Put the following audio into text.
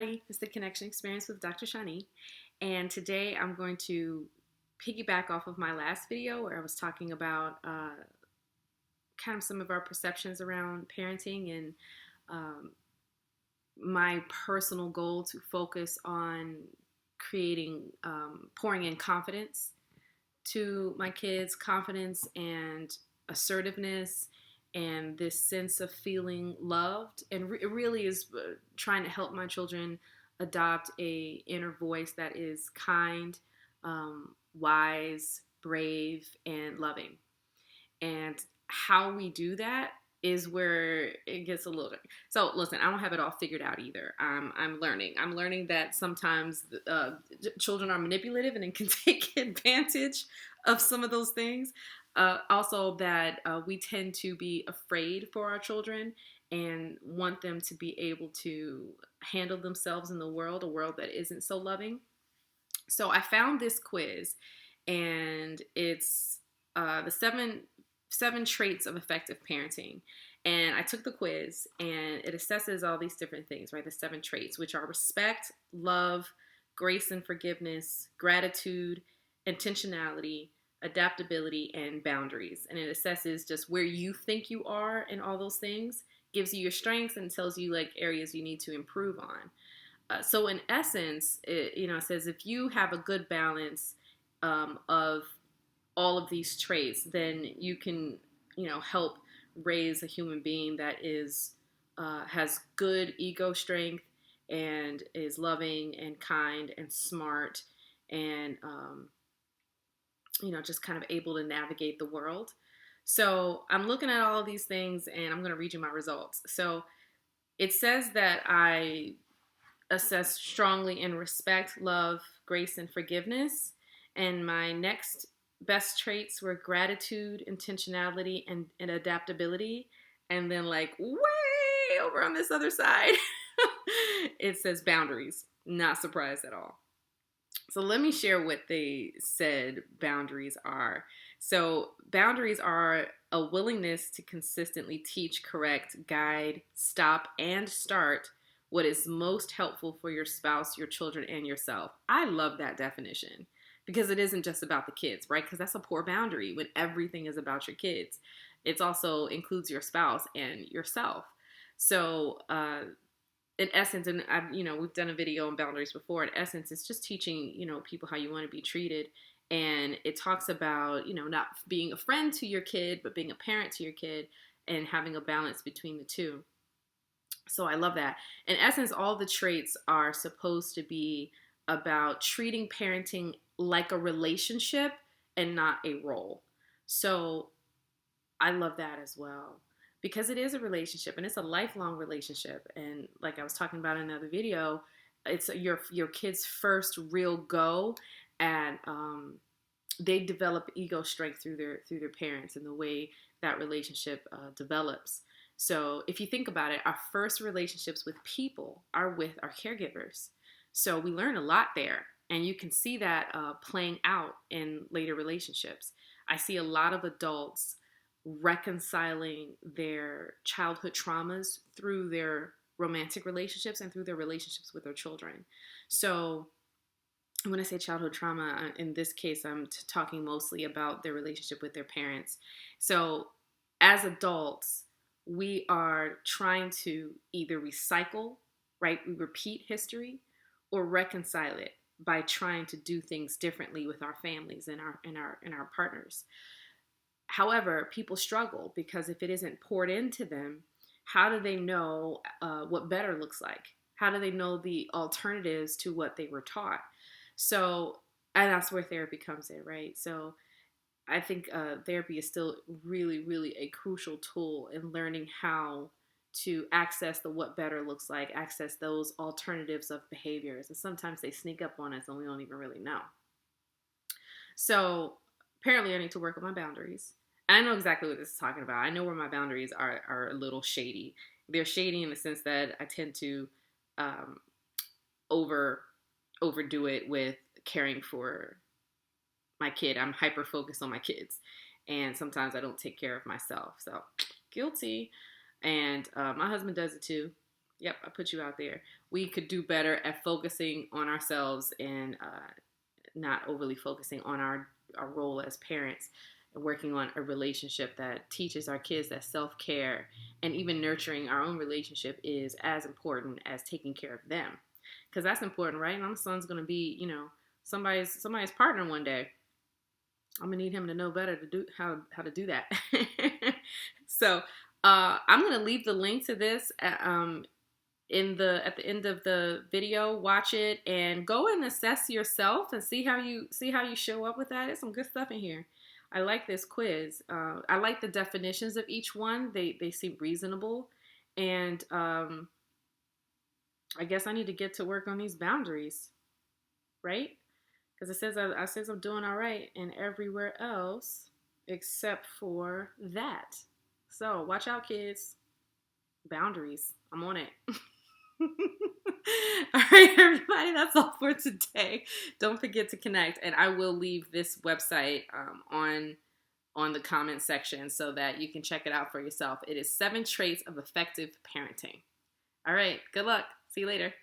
It's the Connection Experience with Dr. Shani, and today I'm going to piggyback off of my last video where I was talking about kind of some of our perceptions around parenting and um, my personal goal to focus on creating, pouring in confidence to my kids, confidence and assertiveness and this sense of feeling loved. And it really is trying to help my children adopt a inner voice that is kind, wise, brave, and loving. And how we do that is where it gets a little. So listen, I don't have it all figured out either. I'm learning. I'm learning that sometimes children are manipulative and can take advantage of some of those things. Also, that we tend to be afraid for our children and want them to be able to handle themselves in the world, a world that isn't so loving. So I found this quiz, and it's the seven traits of effective parenting. And I took the quiz, and it assesses all these different things, right? The seven traits, which are respect, love, grace and forgiveness, gratitude, intentionality, adaptability, and boundaries. And it assesses just where you think you are in all those things, gives you your strengths, and tells you like areas you need to improve on. So in essence, it says if you have a good balance of all of these traits, then you can, help raise a human being that is has good ego strength and is loving and kind and smart and just kind of able to navigate the world. So I'm looking at all of these things and I'm going to read you my results. So it says that I assess strongly in respect, love, grace, and forgiveness. And my next best traits were gratitude, intentionality, and adaptability. And then, like, way over on this other side, it says boundaries. Not surprised at all. So let me share what they said boundaries are. So boundaries are a willingness to consistently teach, correct, guide, stop, and start what is most helpful for your spouse, your children, and yourself. I love that definition because it isn't just about the kids, right? Because that's a poor boundary when everything is about your kids. It also includes your spouse and yourself. So, in essence, and we've done a video on boundaries before. In essence, it's just teaching, people how you want to be treated. And it talks about, not being a friend to your kid, but being a parent to your kid and having a balance between the two. So I love that. In essence, all the traits are supposed to be about treating parenting like a relationship and not a role. So I love that as well because it is a relationship and it's a lifelong relationship. And like I was talking about in another video, it's your kid's first real go, and they develop ego strength through their parents and the way that relationship develops. So if you think about it, our first relationships with people are with our caregivers. So we learn a lot there. And you can see that playing out in later relationships. I see a lot of adults reconciling their childhood traumas through their romantic relationships and through their relationships with their children. So when I say childhood trauma, in this case, I'm talking mostly about their relationship with their parents. So as adults, we are trying to either recycle, right? We repeat history or reconcile it by trying to do things differently with our families and our partners. However, people struggle because if it isn't poured into them, how do they know what better looks like? How do they know the alternatives to what they were taught? So, and that's where therapy comes in, right? So I think therapy is still really, really a crucial tool in learning how to access the what better looks like, access those alternatives of behaviors. And sometimes they sneak up on us and we don't even really know. So apparently I need to work on my boundaries. And I know exactly what this is talking about. I know where my boundaries are a little shady. They're shady in the sense that I tend to um, overdo it with caring for my kid. I'm hyper focused on my kids, and sometimes I don't take care of myself. So guilty. And my husband does it too. Yep, I put you out there. We could do better at focusing on ourselves and not overly focusing on our role as parents and working on a relationship that teaches our kids that self-care and even nurturing our own relationship is as important as taking care of them, because that's important, right? My son's going to be, somebody's partner one day. I'm gonna need him to know better to do how to do that. So I'm gonna leave the link to this at the end of the video. Watch it and go and assess yourself and see how you show up with that. There's some good stuff in here. I like this quiz. I like the definitions of each one. They seem reasonable, and I guess I need to get to work on these boundaries, right? Because I says I'm doing all right and everywhere else except for that. So watch out, kids. Boundaries. I'm on it. All right, everybody, that's all for today. Don't forget to connect, and I will leave this website on the comment section so that you can check it out for yourself. It is 7 Traits of Effective Parenting. All right, good luck. See you later.